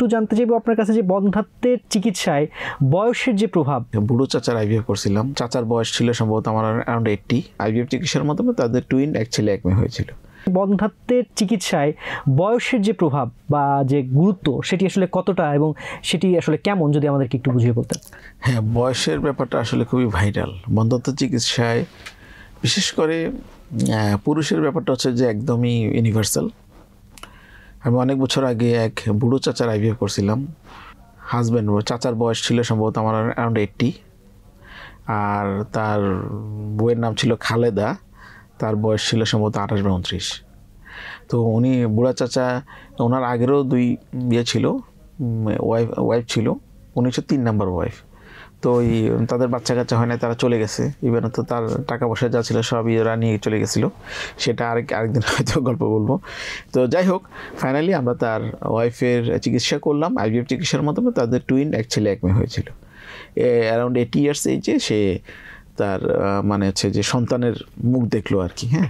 একটু জানতে চাইবো আপনার কাছে যে বন্ধ্যাত্বের চিকিৎসায় বয়সের যে প্রভাব। বুড়ো চাচার আইভিএফ করছিলাম। চাচার বয়স ছিল সম্ভবত আমার অ্যারাউন্ড 80। আইভিএফ চিকিৎসার মাধ্যমে তাদের টুইন এক ছেলে এক মেয়ে হয়েছিল। বন্ধ্যাত্বের চিকিৎসায় বয়সের যে প্রভাব বা যে গুরুত্ব সেটি আসলে কতটা এবং সেটি আসলে কেমন, যদি আমাদেরকে একটু বুঝিয়ে বলতেন। হ্যাঁ, বয়সের ব্যাপারটা আসলে খুবই ভাইটাল বন্ধ্যাত্ব চিকিৎসায়। বিশেষ করে পুরুষের ব্যাপারটা হচ্ছে যে একদমই ইউনিভার্সাল। আমি অনেক বছর আগে এক বুড়ো চাচার আইভিএফ করছিলাম। চাচার বয়স ছিল সম্ভবত আমার অ্যারাউন্ড 80, আর তার বউয়ের নাম ছিল খালেদা। তার বয়স ছিল সম্ভবত 28 বা 29। তো উনি বুড়া চাচা, ওনার আগেরও 2 ইয়ে ছিল, ওয়াইফ ছিল। উনি হচ্ছে 3 নাম্বার ওয়াইফ। তো তাদের বাচ্চা কাচ্চা হয় না, তারা চলে গেছে। ইভেন তো তার টাকা পয়সা যা ছিল সবই ওরা নিয়ে চলে গেছিলো। সেটা আরেকদিন হয়তো গল্প বলবো। তো যাই হোক, ফাইনালি আমরা তার ওয়াইফের চিকিৎসা করলাম। আইভিএফ চিকিৎসার মাধ্যমে তাদের টুইন এক ছেলে এক মেয়ে হয়েছিল। অ্যারাউন্ড 80 ইয়ার্স এজে সে তার মানে হচ্ছে যে সন্তানের মুখ দেখলো আর কি। হ্যাঁ।